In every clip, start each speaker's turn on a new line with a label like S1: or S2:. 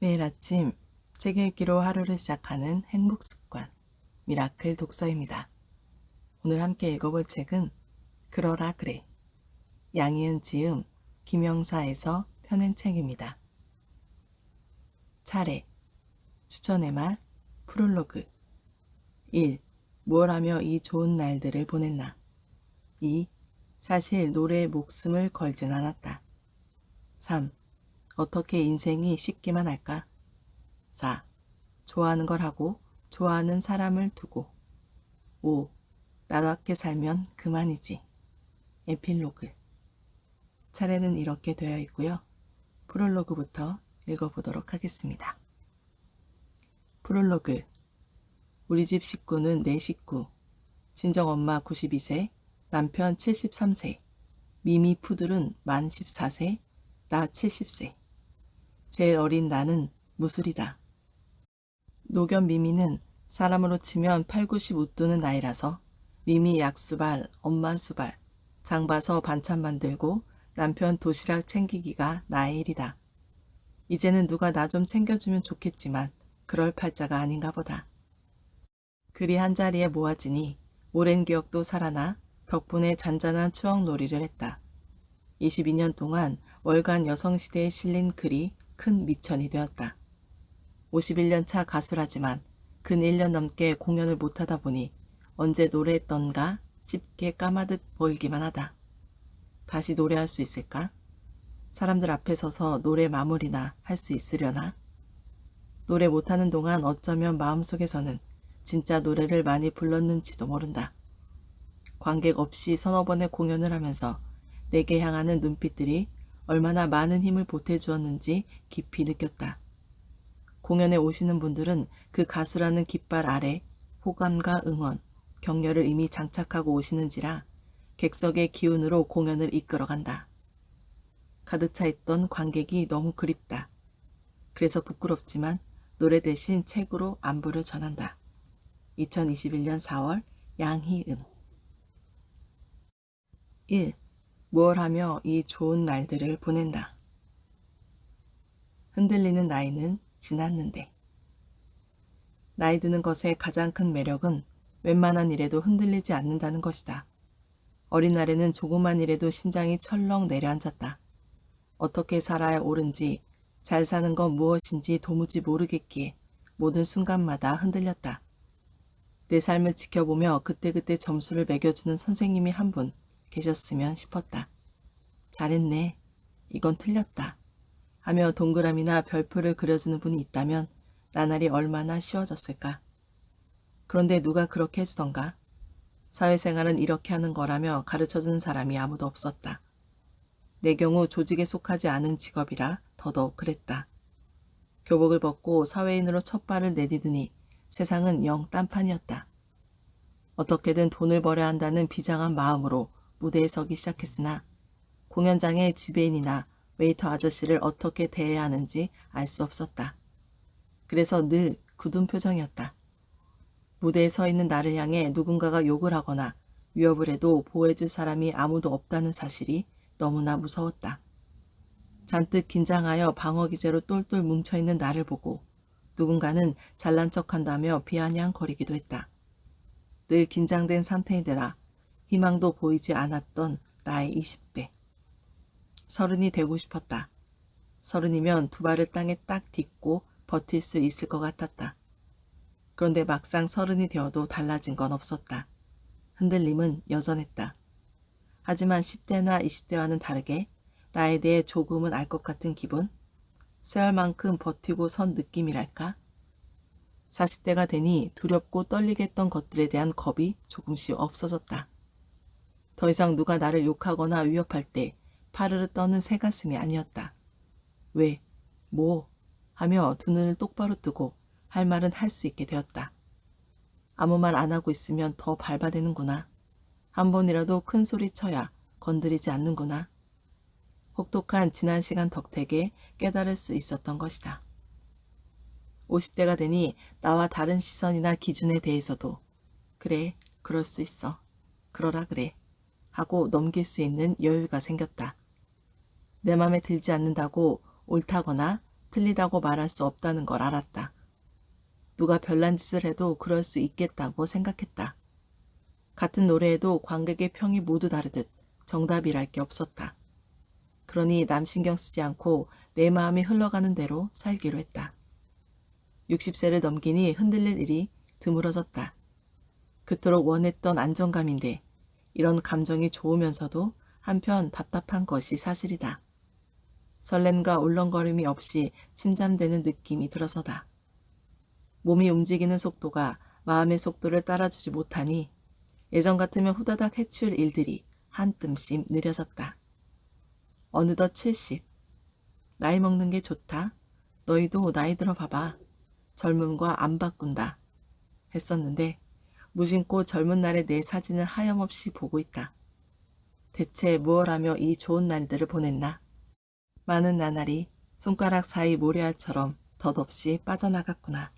S1: 매일 아침 책 읽기로 하루를 시작하는 행복 습관, 미라클 독서입니다. 오늘 함께 읽어볼 책은 그러라 그래, 양희은 지음, 김영사에서 펴낸 책입니다. 차례, 추천의 말, 프롤로그. 1. 무얼 하며 이 좋은 날들을 보냈나. 2. 사실 노래에 목숨을 걸진 않았다. 3. 어떻게 인생이 쉽기만 할까? 4. 좋아하는 걸 하고 좋아하는 사람을 두고. 5. 나답게 살면 그만이지. 에필로그. 차례는 이렇게 되어 있고요. 프롤로그부터 읽어보도록 하겠습니다. 프롤로그. 우리 집 식구는 내 식구. 친정엄마 92세, 남편 73세, 미미 푸들은 만 14세, 나 70세. 제일 어린 나는 무술이다. 노견 미미는 사람으로 치면 8, 90 웃도는 나이라서 미미 약수발, 엄마 수발, 장 봐서 반찬 만들고 남편 도시락 챙기기가 나의 일이다. 이제는 누가 나 좀 챙겨주면 좋겠지만 그럴 팔자가 아닌가 보다. 글이 한자리에 모아지니 오랜 기억도 살아나 덕분에 잔잔한 추억놀이를 했다. 22년 동안 월간 여성시대에 실린 글이 큰 미천이 되었다. 51년 차 가수라지만 근 1년 넘게 공연을 못하다 보니 언제 노래했던가 쉽게 까마득 보이기만 하다. 다시 노래할 수 있을까? 사람들 앞에 서서 노래 마무리나 할 수 있으려나? 노래 못하는 동안 어쩌면 마음속에서는 진짜 노래를 많이 불렀는지도 모른다. 관객 없이 서너 번의 공연을 하면서 내게 향하는 눈빛들이 얼마나 많은 힘을 보태주었는지 깊이 느꼈다. 공연에 오시는 분들은 그 가수라는 깃발 아래 호감과 응원, 격려를 이미 장착하고 오시는지라 객석의 기운으로 공연을 이끌어간다. 가득 차 있던 관객이 너무 그립다. 그래서 부끄럽지만 노래 대신 책으로 안부를 전한다. 2021년 4월 양희은. 1. 무얼 하며 이 좋은 날들을 보낸다. 흔들리는 나이는 지났는데. 나이 드는 것의 가장 큰 매력은 웬만한 일에도 흔들리지 않는다는 것이다. 어린 날에는 조그만 일에도 심장이 철렁 내려앉았다. 어떻게 살아야 옳은지, 잘 사는 건 무엇인지 도무지 모르겠기에 모든 순간마다 흔들렸다. 내 삶을 지켜보며 그때그때 점수를 매겨주는 선생님이 한 분 계셨으면 싶었다. 잘했네. 이건 틀렸다. 하며 동그라미나 별표를 그려주는 분이 있다면 나날이 얼마나 쉬워졌을까. 그런데 누가 그렇게 해주던가? 사회생활은 이렇게 하는 거라며 가르쳐주는 사람이 아무도 없었다. 내 경우 조직에 속하지 않은 직업이라 더더욱 그랬다. 교복을 벗고 사회인으로 첫 발을 내디드니 세상은 영 딴판이었다. 어떻게든 돈을 벌어야 한다는 비장한 마음으로 무대에 서기 시작했으나 공연장의 지배인이나 웨이터 아저씨를 어떻게 대해야 하는지 알 수 없었다. 그래서 늘 굳은 표정이었다. 무대에 서 있는 나를 향해 누군가가 욕을 하거나 위협을 해도 보호해줄 사람이 아무도 없다는 사실이 너무나 무서웠다. 잔뜩 긴장하여 방어기제로 똘똘 뭉쳐있는 나를 보고 누군가는 잘난 척한다며 비아냥거리기도 했다. 늘 긴장된 상태인데라 희망도 보이지 않았던 나의 20대. 30이 되고 싶었다. 30이면 두 발을 땅에 딱 딛고 버틸 수 있을 것 같았다. 그런데 막상 30이 되어도 달라진 건 없었다. 흔들림은 여전했다. 하지만 10대나 20대와는 다르게 나에 대해 조금은 알 것 같은 기분? 세월만큼 버티고 선 느낌이랄까? 40대가 되니 두렵고 떨리게 했던 것들에 대한 겁이 조금씩 없어졌다. 더 이상 누가 나를 욕하거나 위협할 때 파르르 떠는 새 가슴이 아니었다. 왜? 뭐? 하며 두 눈을 똑바로 뜨고 할 말은 할 수 있게 되었다. 아무 말 안 하고 있으면 더 밟아대는구나. 한 번이라도 큰 소리 쳐야 건드리지 않는구나. 혹독한 지난 시간 덕택에 깨달을 수 있었던 것이다. 50대가 되니 나와 다른 시선이나 기준에 대해서도 그래, 그럴 수 있어. 그러라 그래. 하고 넘길 수 있는 여유가 생겼다. 내 맘에 들지 않는다고 옳다거나 틀리다고 말할 수 없다는 걸 알았다. 누가 별난 짓을 해도 그럴 수 있겠다고 생각했다. 같은 노래에도 관객의 평이 모두 다르듯 정답이랄 게 없었다. 그러니 남 신경 쓰지 않고 내 마음이 흘러가는 대로 살기로 했다. 60세를 넘기니 흔들릴 일이 드물어졌다. 그토록 원했던 안정감인데 이런 감정이 좋으면서도 한편 답답한 것이 사실이다. 설렘과 울렁거림이 없이 침잠되는 느낌이 들어서다. 몸이 움직이는 속도가 마음의 속도를 따라주지 못하니 예전 같으면 후다닥 해칠 일들이 한 뜸씩 느려졌다. 어느덧 70. 나이 먹는 게 좋다. 너희도 나이 들어 봐봐. 젊음과 안 바꾼다. 했었는데 무심코 젊은 날의 내 사진을 하염없이 보고 있다. 대체 무얼 하며 이 좋은 날들을 보냈나? 많은 나날이 손가락 사이 모래알처럼 덧없이 빠져나갔구나.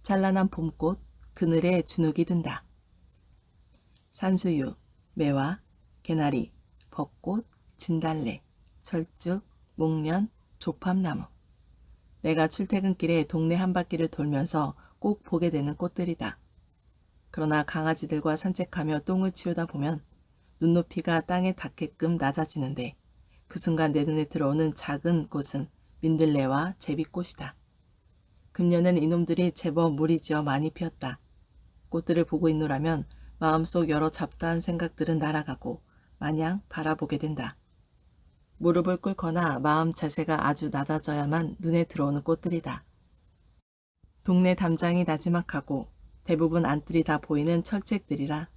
S1: 찬란한 봄꽃, 그늘에 주눅이 든다. 산수유, 매화, 개나리, 벚꽃, 진달래, 철쭉, 목련, 조팝나무. 내가 출퇴근길에 동네 한 바퀴를 돌면서 꼭 보게 되는 꽃들이다. 그러나 강아지들과 산책하며 똥을 치우다 보면 눈높이가 땅에 닿게끔 낮아지는데 그 순간 내 눈에 들어오는 작은 꽃은 민들레와 제비꽃이다. 금년엔 이놈들이 제법 무리지어 많이 피었다. 꽃들을 보고 있노라면 마음속 여러 잡다한 생각들은 날아가고 마냥 바라보게 된다. 무릎을 꿇거나 마음 자세가 아주 낮아져야만 눈에 들어오는 꽃들이다. 동네 담장이 나지막하고 대부분 안뜰이 다 보이는 철책들이라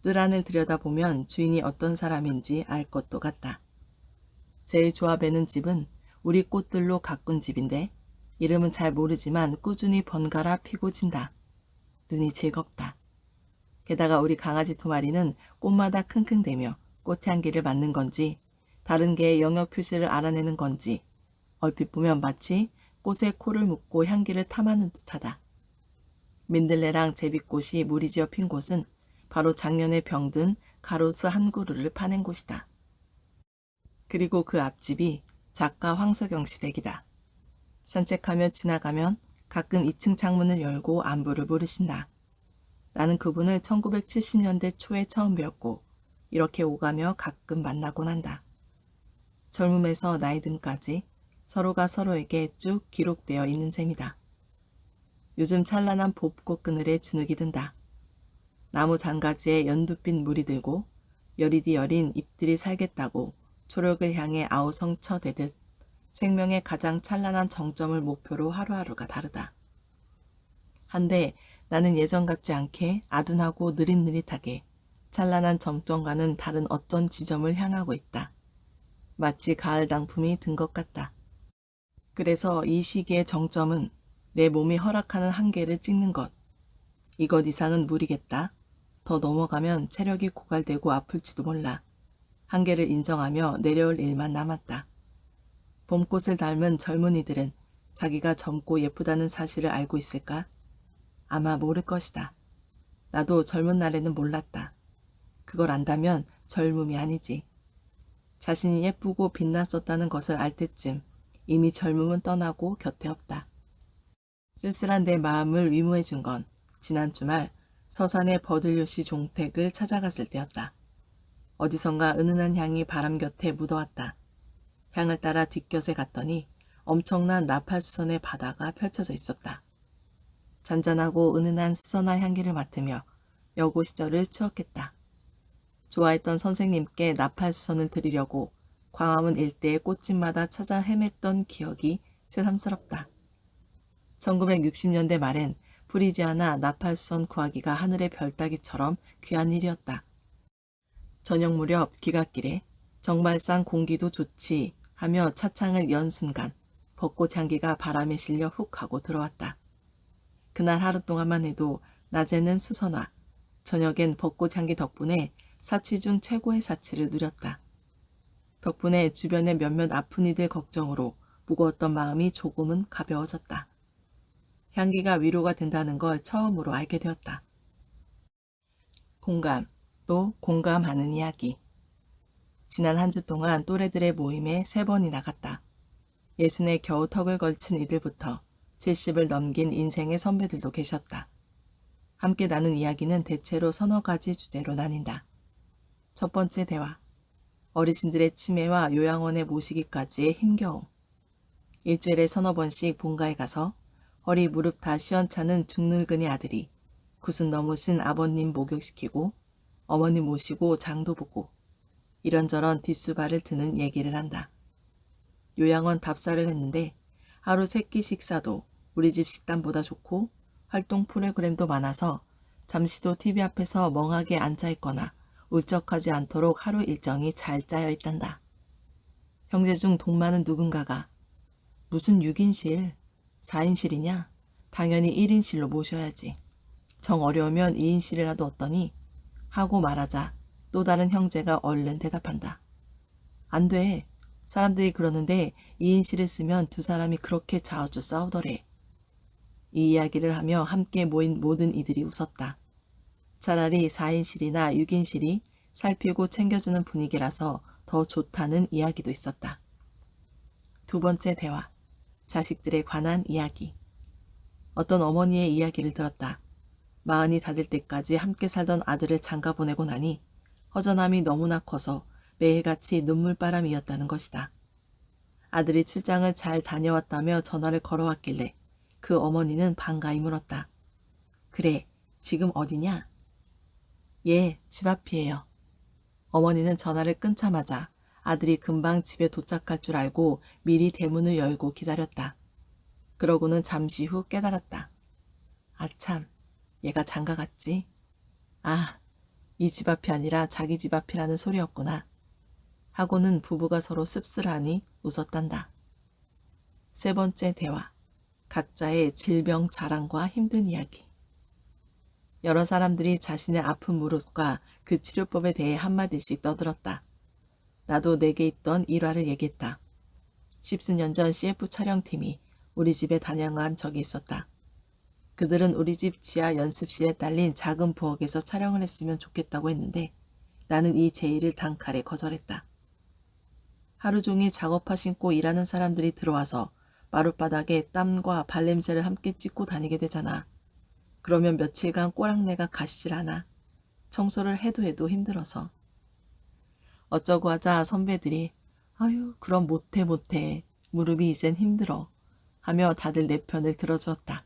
S1: 뜰 안을 들여다보면 주인이 어떤 사람인지 알 것도 같다. 제일 좋아 배는 집은 우리 꽃들로 가꾼 집인데 이름은 잘 모르지만 꾸준히 번갈아 피고 진다. 눈이 즐겁다. 게다가 우리 강아지 2마리는 꽃마다 킁킁대며 꽃향기를 맡는 건지 다른 개의 영역 표시를 알아내는 건지 얼핏 보면 마치 꽃에 코를 묶고 향기를 탐하는 듯하다. 민들레랑 제비꽃이 무리지어 핀 곳은 바로 작년에 병든 가로수 한 그루를 파낸 곳이다. 그리고 그 앞집이 작가 황석영 씨 댁이다. 산책하며 지나가면 가끔 2층 창문을 열고 안부를 물으신다. 나는 그분을 1970년대 초에 처음 뵈었고 이렇게 오가며 가끔 만나곤 한다. 젊음에서 나이듦까지 서로가 서로에게 쭉 기록되어 있는 셈이다. 요즘 찬란한 봄꽃 그늘에 주눅이 든다. 나무 장가지에 연두빛 물이 들고 여리디 여린 잎들이 살겠다고 초록을 향해 아우성 쳐대듯 생명의 가장 찬란한 정점을 목표로 하루하루가 다르다. 한데 나는 예전 같지 않게 아둔하고 느릿느릿하게 찬란한 점점과는 다른 어떤 지점을 향하고 있다. 마치 가을 당품이 든 것 같다. 그래서 이 시기의 정점은 내 몸이 허락하는 한계를 찍는 것. 이것 이상은 무리겠다. 더 넘어가면 체력이 고갈되고 아플지도 몰라. 한계를 인정하며 내려올 일만 남았다. 봄꽃을 닮은 젊은이들은 자기가 젊고 예쁘다는 사실을 알고 있을까? 아마 모를 것이다. 나도 젊은 날에는 몰랐다. 그걸 안다면 젊음이 아니지. 자신이 예쁘고 빛났었다는 것을 알 때쯤 이미 젊음은 떠나고 곁에 없다. 쓸쓸한 내 마음을 위무해 준 건 지난 주말 서산의 버들요시 종택을 찾아갔을 때였다. 어디선가 은은한 향이 바람 곁에 묻어왔다. 향을 따라 뒷곁에 갔더니 엄청난 나팔수선의 바다가 펼쳐져 있었다. 잔잔하고 은은한 수선화 향기를 맡으며 여고 시절을 추억했다. 좋아했던 선생님께 나팔수선을 드리려고 광화문 일대의 꽃집마다 찾아 헤맸던 기억이 새삼스럽다. 1960년대 말엔 프리지아나 나팔수선 구하기가 하늘의 별따기처럼 귀한 일이었다. 저녁 무렵 귀갓길에 정발산 공기도 좋지 하며 차창을 연 순간 벚꽃 향기가 바람에 실려 훅 하고 들어왔다. 그날 하루 동안만 해도 낮에는 수선화, 저녁엔 벚꽃 향기 덕분에 사치 중 최고의 사치를 누렸다. 덕분에 주변의 몇몇 아픈 이들 걱정으로 무거웠던 마음이 조금은 가벼워졌다. 향기가 위로가 된다는 걸 처음으로 알게 되었다. 공감, 또 공감하는 이야기. 지난 한 주 동안 또래들의 모임에 3번이나 갔다. 예순에 겨우 턱을 걸친 이들부터 70을 넘긴 인생의 선배들도 계셨다. 함께 나눈 이야기는 대체로 서너 가지 주제로 나뉜다. 첫 번째 대화. 어르신들의 치매와 요양원에 모시기까지의 힘겨움. 일주일에 서너 번씩 본가에 가서 허리 무릎 다 시원찮은 중늙은이 아들이 구순 넘으신 아버님 목욕시키고 어머님 모시고 장도 보고 이런저런 뒷수발을 드는 얘기를 한다. 요양원 답사를 했는데 하루 3끼 식사도 우리 집 식단보다 좋고 활동 프로그램도 많아서 잠시도 TV 앞에서 멍하게 앉아있거나 울적하지 않도록 하루 일정이 잘 짜여 있단다. 형제 중 돈 많은 누군가가 무슨 6인실, 4인실이냐? 당연히 1인실로 모셔야지. 정 어려우면 2인실이라도 어떠니? 하고 말하자 또 다른 형제가 얼른 대답한다. 안 돼. 사람들이 그러는데 2인실을 쓰면 두 사람이 그렇게 자주 싸우더래. 이 이야기를 하며 함께 모인 모든 이들이 웃었다. 차라리 4인실이나 6인실이 살피고 챙겨주는 분위기라서 더 좋다는 이야기도 있었다. 두 번째 대화. 자식들에 관한 이야기. 어떤 어머니의 이야기를 들었다. 40이 다 될 때까지 함께 살던 아들을 장가 보내고 나니 허전함이 너무나 커서 매일같이 눈물바람이었다는 것이다. 아들이 출장을 잘 다녀왔다며 전화를 걸어왔길래 그 어머니는 반가이 물었다. 그래, 지금 어디냐? 예, 집 앞이에요. 어머니는 전화를 끊자마자 아들이 금방 집에 도착할 줄 알고 미리 대문을 열고 기다렸다. 그러고는 잠시 후 깨달았다. 아참, 얘가 장가 갔지? 아, 이 집 앞이 아니라 자기 집 앞이라는 소리였구나. 하고는 부부가 서로 씁쓸하니 웃었단다. 세 번째 대화. 각자의 질병 자랑과 힘든 이야기. 여러 사람들이 자신의 아픈 무릎과 그 치료법에 대해 한마디씩 떠들었다. 나도 내게 있던 일화를 얘기했다. 10수년 전 CF 촬영팀이 우리 집에 단양한 적이 있었다. 그들은 우리 집 지하 연습실에 딸린 작은 부엌에서 촬영을 했으면 좋겠다고 했는데 나는 이 제의를 단칼에 거절했다. 하루 종일 작업화 신고 일하는 사람들이 들어와서 마룻바닥에 땀과 발냄새를 함께 찍고 다니게 되잖아. 그러면 며칠간 꼬랑내가 가시질 않아. 청소를 해도 힘들어서. 어쩌고 하자 선배들이 아유 그럼 못해 무릎이 이젠 힘들어 하며 다들 내 편을 들어주었다.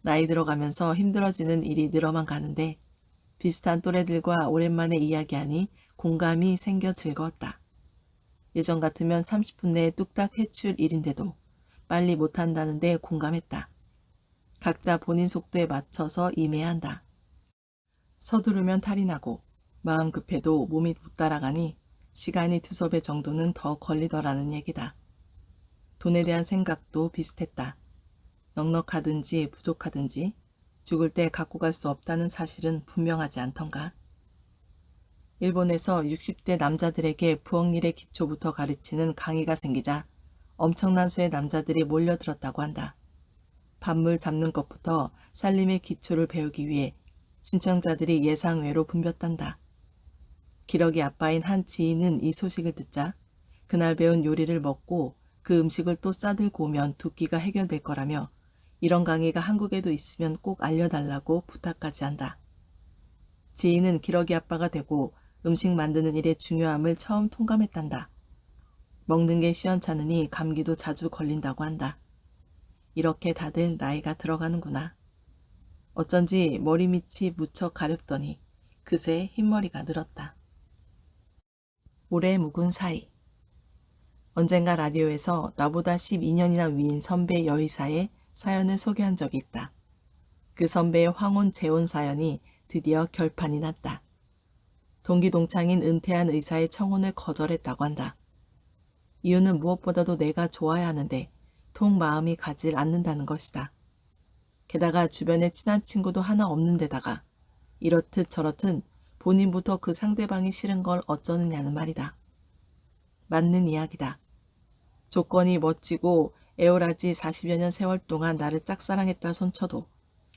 S1: 나이 들어가면서 힘들어지는 일이 늘어만 가는데 비슷한 또래들과 오랜만에 이야기하니 공감이 생겨 즐거웠다. 예전 같으면 30분 내에 뚝딱 해칠 일인데도 빨리 못한다는데 공감했다. 각자 본인 속도에 맞춰서 임해야 한다. 서두르면 탈이 나고 마음 급해도 몸이 못 따라가니 시간이 두세 배 정도는 더 걸리더라는 얘기다. 돈에 대한 생각도 비슷했다. 넉넉하든지 부족하든지 죽을 때 갖고 갈 수 없다는 사실은 분명하지 않던가. 일본에서 60대 남자들에게 부엌일의 기초부터 가르치는 강의가 생기자 엄청난 수의 남자들이 몰려들었다고 한다. 밥물 잡는 것부터 살림의 기초를 배우기 위해 신청자들이 예상외로 붐볐단다. 기러기 아빠인 한 지인은 이 소식을 듣자 그날 배운 요리를 먹고 그 음식을 또 싸들고 오면 두 끼가 해결될 거라며 이런 강의가 한국에도 있으면 꼭 알려달라고 부탁까지 한다. 지인은 기러기 아빠가 되고 음식 만드는 일의 중요함을 처음 통감했단다. 먹는 게 시원찮으니 감기도 자주 걸린다고 한다. 이렇게 다들 나이가 들어가는구나. 어쩐지 머리밑이 무척 가렵더니 그새 흰머리가 늘었다. 오래 묵은 사이. 언젠가 라디오에서 나보다 12년이나 위인 선배 여의사의 사연을 소개한 적이 있다. 그 선배의 황혼 재혼 사연이 드디어 결판이 났다. 동기 동창인 은퇴한 의사의 청혼을 거절했다고 한다. 이유는 무엇보다도 내가 좋아야 하는데 통 마음이 가질 않는다는 것이다. 게다가 주변에 친한 친구도 하나 없는 데다가 이렇듯 저렇듯 본인부터 그 상대방이 싫은 걸 어쩌느냐는 말이다. 맞는 이야기다. 조건이 멋지고 에어라지 40여 년 세월 동안 나를 짝사랑했다 손쳐도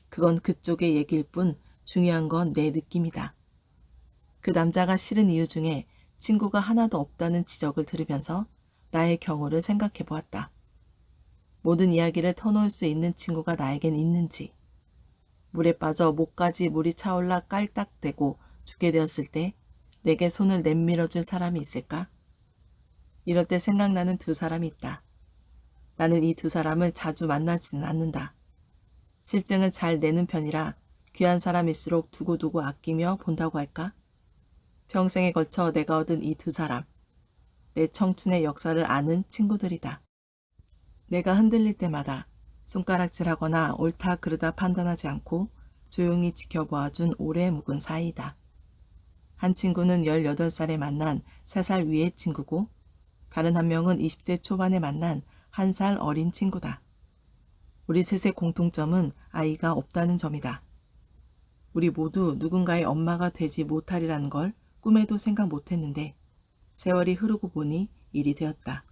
S1: 그건 그쪽의 얘기일 뿐 중요한 건 내 느낌이다. 그 남자가 싫은 이유 중에 친구가 하나도 없다는 지적을 들으면서 나의 경우를 생각해 보았다. 모든 이야기를 터놓을 수 있는 친구가 나에겐 있는지, 물에 빠져 목까지 물이 차올라 깔딱대고 죽게 되었을 때 내게 손을 내밀어줄 사람이 있을까? 이럴 때 생각나는 두 사람이 있다. 나는 이 두 사람을 자주 만나지는 않는다. 실증을 잘 내는 편이라 귀한 사람일수록 두고두고 아끼며 본다고 할까? 평생에 걸쳐 내가 얻은 이 두 사람, 내 청춘의 역사를 아는 친구들이다. 내가 흔들릴 때마다 손가락질하거나 옳다 그르다 판단하지 않고 조용히 지켜보아준 오래 묵은 사이이다. 한 친구는 18살에 만난 3살 위의 친구고 다른 한 명은 20대 초반에 만난 1살 어린 친구다. 우리 셋의 공통점은 아이가 없다는 점이다. 우리 모두 누군가의 엄마가 되지 못하리라는 걸 꿈에도 생각 못했는데 세월이 흐르고 보니 일이 되었다.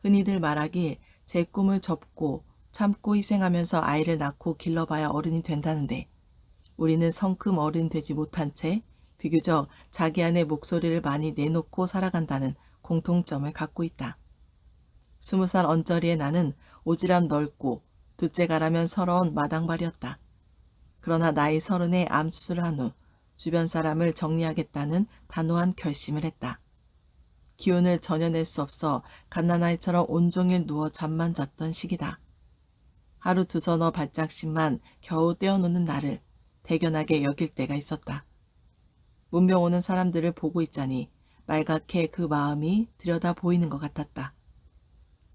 S1: 흔히들 말하길 제 꿈을 접고 참고 희생하면서 아이를 낳고 길러봐야 어른이 된다는데 우리는 성큼 어른 되지 못한 채 비교적 자기 안의 목소리를 많이 내놓고 살아간다는 공통점을 갖고 있다. 20살 언저리의 나는 오지랖 넓고 둘째가라면 서러운 마당발이었다. 그러나 나이 30에 암수를 한 후 주변 사람을 정리하겠다는 단호한 결심을 했다. 기운을 전혀 낼 수 없어 갓난아이처럼 온종일 누워 잠만 잤던 시기다. 하루 두서너 발짝씩만 겨우 떼어놓는 나를 대견하게 여길 때가 있었다. 문병 오는 사람들을 보고 있자니 말갛게 그 마음이 들여다 보이는 것 같았다.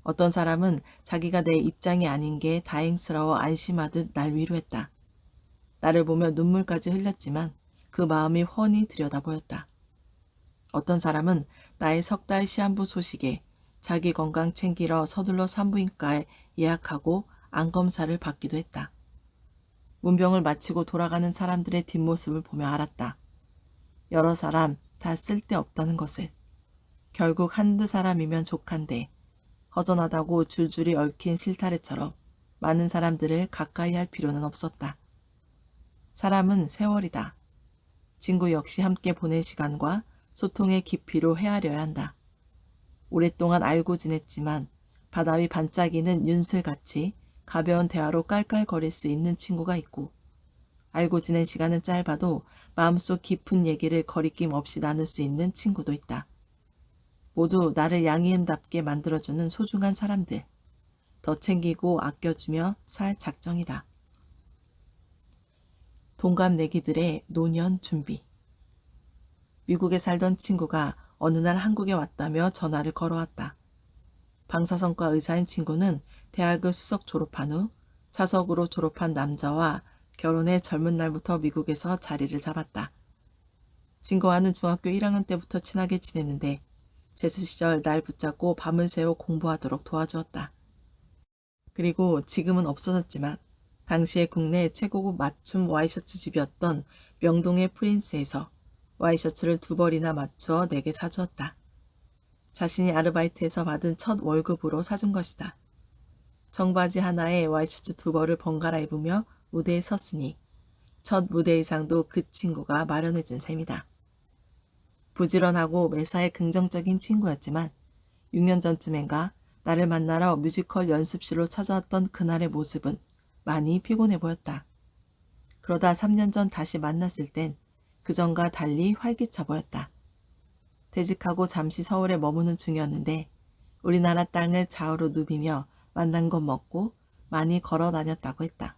S1: 어떤 사람은 자기가 내 입장이 아닌 게 다행스러워 안심하듯 날 위로했다. 나를 보며 눈물까지 흘렸지만 그 마음이 훤히 들여다 보였다. 어떤 사람은 나의 3달 시한부 소식에 자기 건강 챙기러 서둘러 산부인과에 예약하고 암검사를 받기도 했다. 문병을 마치고 돌아가는 사람들의 뒷모습을 보며 알았다. 여러 사람 다 쓸데없다는 것을. 결국 한두 사람이면 족한데 허전하다고 줄줄이 얽힌 실타래처럼 많은 사람들을 가까이 할 필요는 없었다. 사람은 세월이다. 친구 역시 함께 보낸 시간과 소통의 깊이로 헤아려야 한다. 오랫동안 알고 지냈지만 바다 위 반짝이는 윤슬같이 가벼운 대화로 깔깔거릴 수 있는 친구가 있고 알고 지낸 시간은 짧아도 마음속 깊은 얘기를 거리낌 없이 나눌 수 있는 친구도 있다. 모두 나를 양이은답게 만들어주는 소중한 사람들. 더 챙기고 아껴주며 살 작정이다. 동갑내기들의 노년 준비. 미국에 살던 친구가 어느 날 한국에 왔다며 전화를 걸어왔다. 방사선과 의사인 친구는 대학을 수석 졸업한 후 차석으로 졸업한 남자와 결혼해 젊은 날부터 미국에서 자리를 잡았다. 친구와는 중학교 1학년 때부터 친하게 지냈는데 재수 시절 날 붙잡고 밤을 새워 공부하도록 도와주었다. 그리고 지금은 없어졌지만 당시에 국내 최고급 맞춤 와이셔츠 집이었던 명동의 프린스에서 와이셔츠를 2벌이나 맞추어 내게 사주었다. 자신이 아르바이트에서 받은 첫 월급으로 사준 것이다. 청바지 하나에 와이셔츠 2벌을 번갈아 입으며 무대에 섰으니 첫 무대 의상도 그 친구가 마련해준 셈이다. 부지런하고 매사에 긍정적인 친구였지만 6년 전쯤엔가 나를 만나러 뮤지컬 연습실로 찾아왔던 그날의 모습은 많이 피곤해 보였다. 그러다 3년 전 다시 만났을 땐 그전과 달리 활기차 보였다. 퇴직하고 잠시 서울에 머무는 중이었는데 우리나라 땅을 좌우로 누비며 만난 것 먹고 많이 걸어 다녔다고 했다.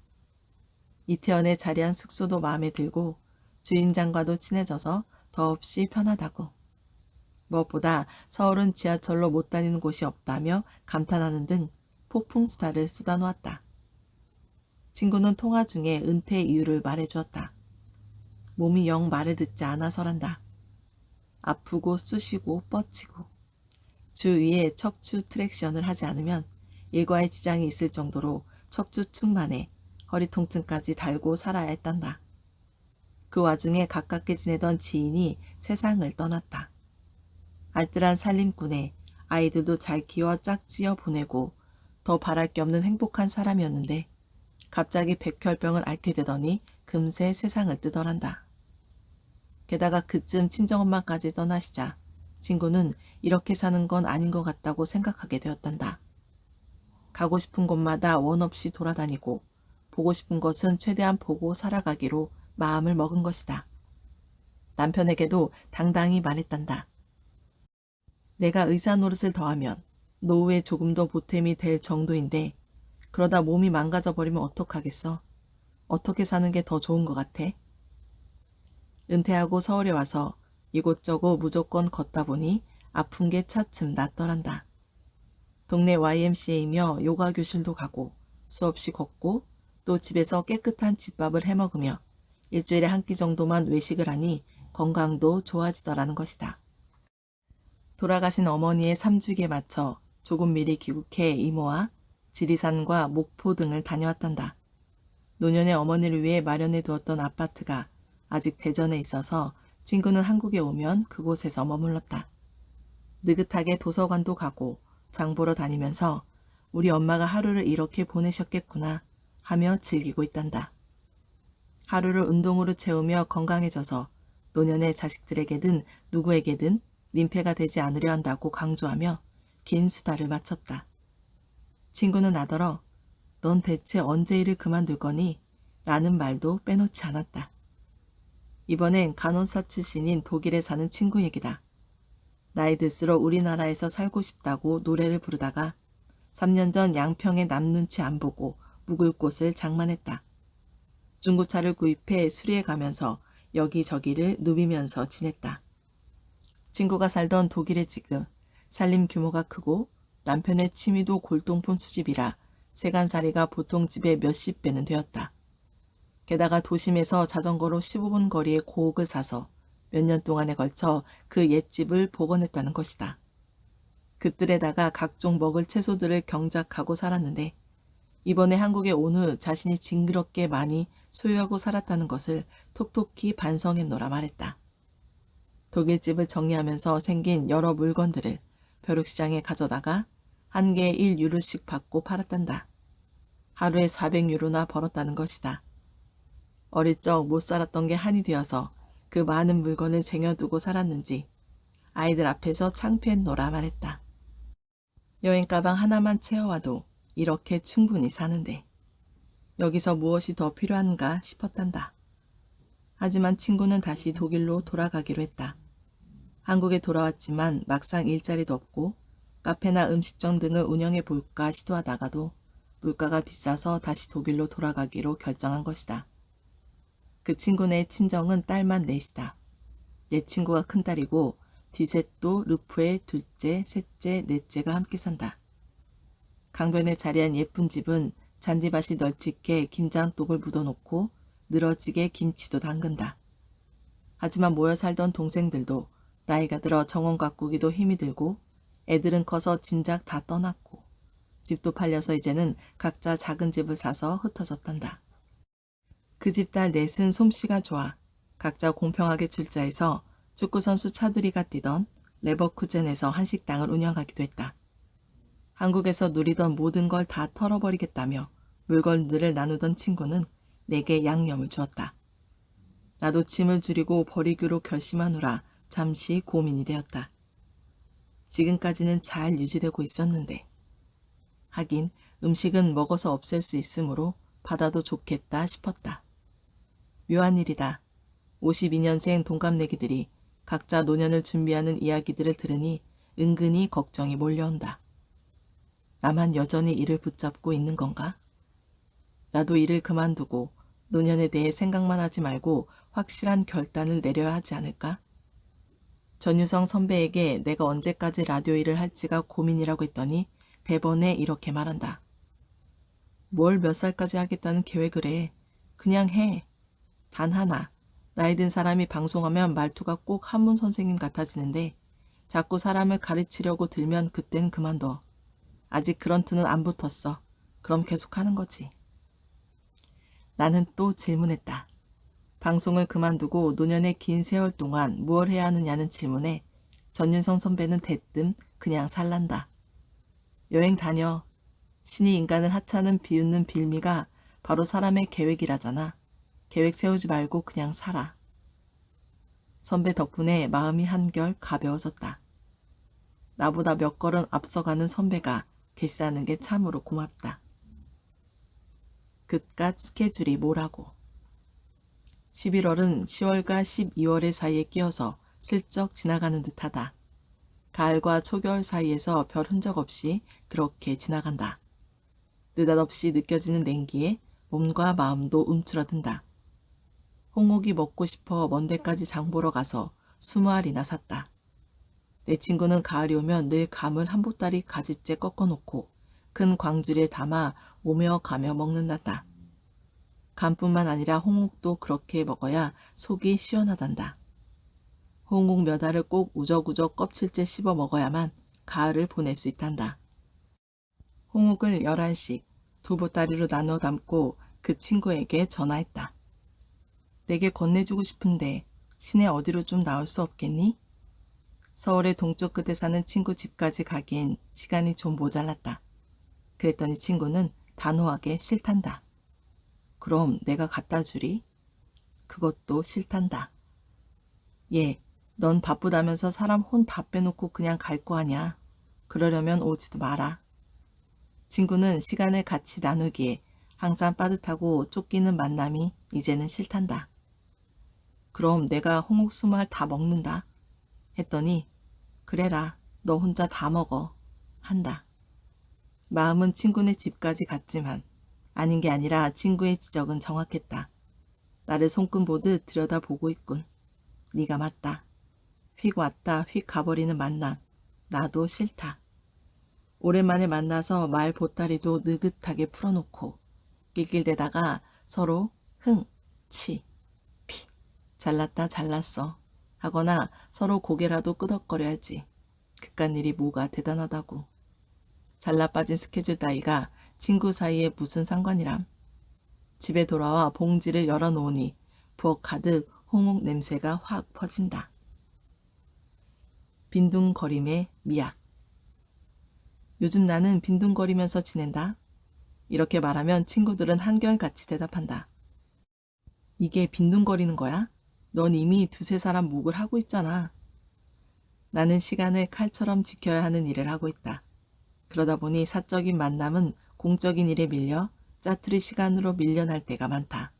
S1: 이태원에 자리한 숙소도 마음에 들고 주인장과도 친해져서 더없이 편하다고. 무엇보다 서울은 지하철로 못 다니는 곳이 없다며 감탄하는 등 폭풍수다를 쏟아놓았다. 친구는 통화 중에 은퇴 이유를 말해주었다. 몸이 영 말을 듣지 않아서란다. 아프고 쑤시고 뻗치고 주위에 척추 트랙션을 하지 않으면 일과에 지장이 있을 정도로 척추축만에 허리 통증까지 달고 살아야 했단다. 그 와중에 가깝게 지내던 지인이 세상을 떠났다. 알뜰한 살림꾼에 아이들도 잘 키워 짝지어 보내고 더 바랄 게 없는 행복한 사람이었는데 갑자기 백혈병을 앓게 되더니 금세 세상을 뜨더란다. 게다가 그쯤 친정엄마까지 떠나시자 친구는 이렇게 사는 건 아닌 것 같다고 생각하게 되었단다. 가고 싶은 곳마다 원 없이 돌아다니고 보고 싶은 것은 최대한 보고 살아가기로 마음을 먹은 것이다. 남편에게도 당당히 말했단다. 내가 의사 노릇을 더하면 노후에 조금 더 보탬이 될 정도인데 그러다 몸이 망가져 버리면 어떡하겠어? 어떻게 사는 게 더 좋은 것 같아? 은퇴하고 서울에 와서 이곳저곳 무조건 걷다 보니 아픈 게 차츰 낫더란다. 동네 YMCA이며 요가 교실도 가고 수없이 걷고 또 집에서 깨끗한 집밥을 해먹으며 일주일에 한 끼 정도만 외식을 하니 건강도 좋아지더라는 것이다. 돌아가신 어머니의 삼주기에 맞춰 조금 미리 귀국해 이모와 지리산과 목포 등을 다녀왔단다. 노년의 어머니를 위해 마련해 두었던 아파트가 아직 대전에 있어서 친구는 한국에 오면 그곳에서 머물렀다. 느긋하게 도서관도 가고 장 보러 다니면서 우리 엄마가 하루를 이렇게 보내셨겠구나 하며 즐기고 있단다. 하루를 운동으로 채우며 건강해져서 노년의 자식들에게든 누구에게든 민폐가 되지 않으려 한다고 강조하며 긴 수다를 마쳤다. 친구는 나더러 넌 대체 언제 일을 그만둘 거니? 라는 말도 빼놓지 않았다. 이번엔 간호사 출신인 독일에 사는 친구 얘기다. 나이 들수록 우리나라에서 살고 싶다고 노래를 부르다가 3년 전 양평에 남 눈치 안 보고 묵을 곳을 장만했다. 중고차를 구입해 수리해 가면서 여기저기를 누비면서 지냈다. 친구가 살던 독일에 지금 살림 규모가 크고 남편의 취미도 골동품 수집이라 세간살이가 보통 집의 몇십 배는 되었다. 게다가 도심에서 자전거로 15분 거리에 고옥을 사서 몇 년 동안에 걸쳐 그 옛집을 복원했다는 것이다. 그들에다가 각종 먹을 채소들을 경작하고 살았는데 이번에 한국에 온 후 자신이 징그럽게 많이 소유하고 살았다는 것을 톡톡히 반성했노라 말했다. 독일집을 정리하면서 생긴 여러 물건들을 벼룩시장에 가져다가 한 개에 1유로씩 받고 팔았단다. 하루에 400유로나 벌었다는 것이다. 어릴 적 못 살았던 게 한이 되어서 그 많은 물건을 쟁여두고 살았는지 아이들 앞에서 창피했노라 말했다. 여행 가방 하나만 채워와도 이렇게 충분히 사는데 여기서 무엇이 더 필요한가 싶었단다. 하지만 친구는 다시 독일로 돌아가기로 했다. 한국에 돌아왔지만 막상 일자리도 없고 카페나 음식점 등을 운영해 볼까 시도하다가도 물가가 비싸서 다시 독일로 돌아가기로 결정한 것이다. 그 친구네 친정은 딸만 넷이다. 내 친구가 큰딸이고 뒤셋도 루프의 둘째, 셋째, 넷째가 함께 산다. 강변에 자리한 예쁜 집은 잔디밭이 널찍해 김장독을 묻어놓고 늘어지게 김치도 담근다. 하지만 모여 살던 동생들도 나이가 들어 정원 가꾸기도 힘이 들고 애들은 커서 진작 다 떠났고 집도 팔려서 이제는 각자 작은 집을 사서 흩어졌단다. 그 집 딸 넷은 솜씨가 좋아 각자 공평하게 출자해서 축구선수 차두리가 뛰던 레버쿠젠에서 한식당을 운영하기도 했다. 한국에서 누리던 모든 걸 다 털어버리겠다며 물건들을 나누던 친구는 내게 양념을 주었다. 나도 짐을 줄이고 버리기로 결심하느라 잠시 고민이 되었다. 지금까지는 잘 유지되고 있었는데 하긴 음식은 먹어서 없앨 수 있으므로 받아도 좋겠다 싶었다. 묘한 일이다. 52년생 동갑내기들이 각자 노년을 준비하는 이야기들을 들으니 은근히 걱정이 몰려온다. 나만 여전히 일을 붙잡고 있는 건가? 나도 일을 그만두고 노년에 대해 생각만 하지 말고 확실한 결단을 내려야 하지 않을까? 전유성 선배에게 내가 언제까지 라디오 일을 할지가 고민이라고 했더니 대번에 이렇게 말한다. 뭘 몇 살까지 하겠다는 계획을 해. 그냥 해. 단 하나. 나이 든 사람이 방송하면 말투가 꼭 한문 선생님 같아지는데 자꾸 사람을 가르치려고 들면 그땐 그만둬. 아직 그런 투는 안 붙었어. 그럼 계속 하는 거지. 나는 또 질문했다. 방송을 그만두고 노년의 긴 세월 동안 무얼 해야 하느냐는 질문에 전윤성 선배는 대뜸 그냥 살란다. 여행 다녀. 신이 인간을 하찮은 비웃는 빌미가 바로 사람의 계획이라잖아. 계획 세우지 말고 그냥 살아. 선배 덕분에 마음이 한결 가벼워졌다. 나보다 몇 걸음 앞서가는 선배가 계시다는 게 참으로 고맙다. 그깟 스케줄이 뭐라고. 11월은 10월과 12월의 사이에 끼어서 슬쩍 지나가는 듯하다. 가을과 초겨울 사이에서 별 흔적 없이 그렇게 지나간다. 느닷없이 느껴지는 냉기에 몸과 마음도 움츠러든다. 홍옥이 먹고 싶어 먼 데까지 장 보러 가서 20알이나 샀다. 내 친구는 가을이 오면 늘 감을 한 보따리 가지째 꺾어놓고 큰 광주리에 담아 오며 가며 먹는단다. 감뿐만 아니라 홍옥도 그렇게 먹어야 속이 시원하단다. 홍옥 몇 알을 꼭 우적우적 껍질째 씹어 먹어야만 가을을 보낼 수 있단다. 홍옥을 11씩 2보따리로 나눠 담고 그 친구에게 전화했다. 내게 건네주고 싶은데 시내 어디로 좀 나올 수 없겠니? 서울의 동쪽 끝에 사는 친구 집까지 가기엔 시간이 좀 모자랐다. 그랬더니 친구는 단호하게 싫단다. 그럼 내가 갖다 주리? 그것도 싫단다. 예, 넌 바쁘다면서 사람 혼 다 빼놓고 그냥 갈 거 아냐. 그러려면 오지도 마라. 친구는 시간을 같이 나누기에 항상 빠듯하고 쫓기는 만남이 이제는 싫단다. 그럼 내가 홍옥 20알 다 먹는다. 했더니 그래라, 너 혼자 다 먹어. 한다. 마음은 친구네 집까지 갔지만 아닌 게 아니라 친구의 지적은 정확했다. 나를 손금 보듯 들여다보고 있군. 네가 맞다. 휙 왔다 휙 가버리는 만남. 나도 싫다. 오랜만에 만나서 말 보따리도 느긋하게 풀어놓고 낄낄대다가 서로 흥, 치, 피, 잘났다 잘났어 하거나 서로 고개라도 끄덕거려야지. 그깟 일이 뭐가 대단하다고. 잘나 빠진 스케줄 따위가 친구 사이에 무슨 상관이람. 집에 돌아와 봉지를 열어놓으니 부엌 가득 홍옥 냄새가 확 퍼진다. 빈둥거림의 미학. 요즘 나는 빈둥거리면서 지낸다. 이렇게 말하면 친구들은 한결같이 대답한다. 이게 빈둥거리는 거야? 넌 이미 2~3사람 목을 하고 있잖아. 나는 시간을 칼처럼 지켜야 하는 일을 하고 있다. 그러다 보니 사적인 만남은 공적인 일에 밀려 짜투리 시간으로 밀려날 때가 많다.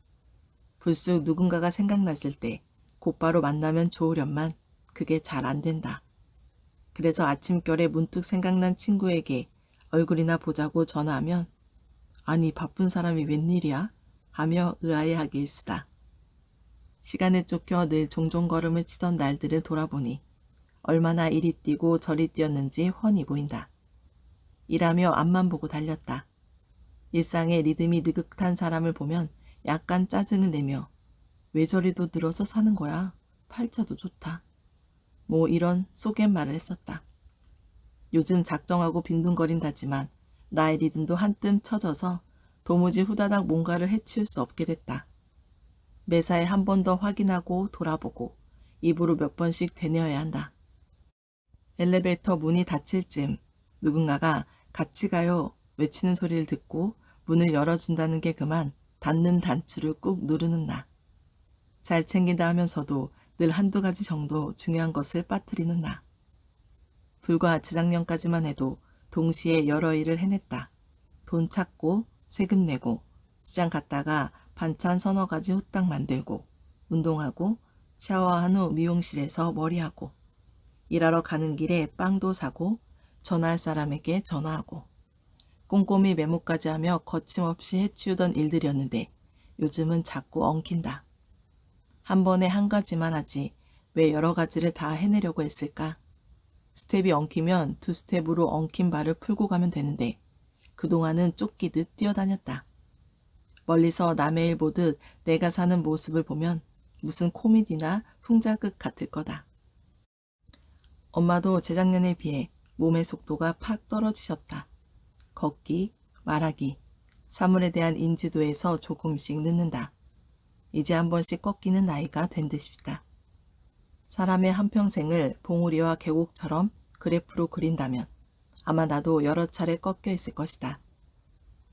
S1: 불쑥 누군가가 생각났을 때 곧바로 만나면 좋으련만 그게 잘 안 된다. 그래서 아침결에 문득 생각난 친구에게 얼굴이나 보자고 전화하면 아니 바쁜 사람이 웬일이야? 하며 의아해하게 일쓰다. 시간에 쫓겨 늘 종종 걸음을 치던 날들을 돌아보니 얼마나 이리 뛰고 저리 뛰었는지 훤히 보인다. 일하며 앞만 보고 달렸다. 일상의 리듬이 느긋한 사람을 보면 약간 짜증을 내며 왜 저리도 늘어서 사는 거야? 팔자도 좋다. 뭐 이런 쏘갯말을 했었다. 요즘 작정하고 빈둥거린다지만 나의 리듬도 한뜸 처져서 도무지 후다닥 뭔가를 해치울 수 없게 됐다. 매사에 한 번 더 확인하고 돌아보고 입으로 몇 번씩 되뇌어야 한다. 엘리베이터 문이 닫힐 쯤 누군가가 같이 가요 외치는 소리를 듣고 문을 열어준다는 게 그만 닫는 단추를 꾹 누르는 나. 잘 챙긴다 하면서도 늘 한두 가지 정도 중요한 것을 빠뜨리는 나. 불과 재작년까지만 해도 동시에 여러 일을 해냈다. 돈 찾고 세금 내고 시장 갔다가 반찬 서너 가지 후딱 만들고 운동하고 샤워한 후 미용실에서 머리하고 일하러 가는 길에 빵도 사고 전화할 사람에게 전화하고 꼼꼼히 메모까지 하며 거침없이 해치우던 일들이었는데 요즘은 자꾸 엉킨다. 한 번에 한 가지만 하지 왜 여러 가지를 다 해내려고 했을까? 스텝이 엉키면 2스텝으로 엉킨 발을 풀고 가면 되는데 그동안은 쫓기듯 뛰어다녔다. 멀리서 남의 일 보듯 내가 사는 모습을 보면 무슨 코미디나 풍자극 같을 거다. 엄마도 재작년에 비해 몸의 속도가 팍 떨어지셨다. 걷기, 말하기, 사물에 대한 인지도에서 조금씩 늦는다. 이제 한 번씩 꺾이는 나이가 된 듯이다. 사람의 한평생을 봉우리와 계곡처럼 그래프로 그린다면 아마 나도 여러 차례 꺾여 있을 것이다.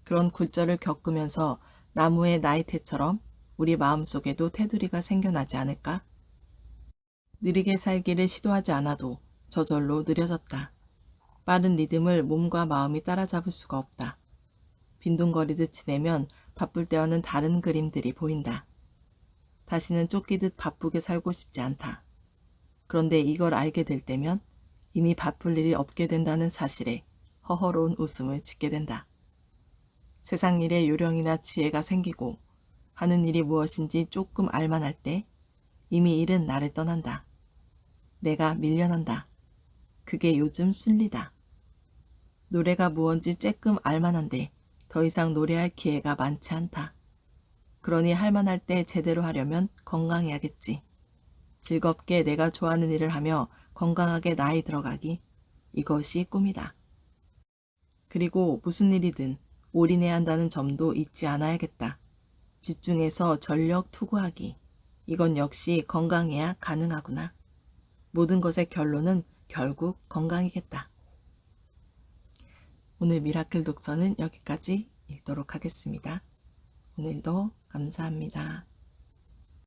S1: 그런 굴절을 겪으면서 나무의 나이테처럼 우리 마음속에도 테두리가 생겨나지 않을까? 느리게 살기를 시도하지 않아도 저절로 느려졌다. 빠른 리듬을 몸과 마음이 따라잡을 수가 없다. 빈둥거리듯 지내면 바쁠 때와는 다른 그림들이 보인다. 다시는 쫓기듯 바쁘게 살고 싶지 않다. 그런데 이걸 알게 될 때면 이미 바쁠 일이 없게 된다는 사실에 허허로운 웃음을 짓게 된다. 세상 일에 요령이나 지혜가 생기고 하는 일이 무엇인지 조금 알만할 때 이미 일은 나를 떠난다. 내가 밀려난다. 그게 요즘 순리다. 노래가 무언지 쬐끔 알만한데 더 이상 노래할 기회가 많지 않다. 그러니 할만할 때 제대로 하려면 건강해야겠지. 즐겁게 내가 좋아하는 일을 하며 건강하게 나이 들어가기. 이것이 꿈이다. 그리고 무슨 일이든 올인해야 한다는 점도 잊지 않아야겠다. 집중해서 전력 투구하기. 이건 역시 건강해야 가능하구나. 모든 것의 결론은 결국 건강이겠다. 오늘 미라클 독서는 여기까지 읽도록 하겠습니다. 오늘도 감사합니다.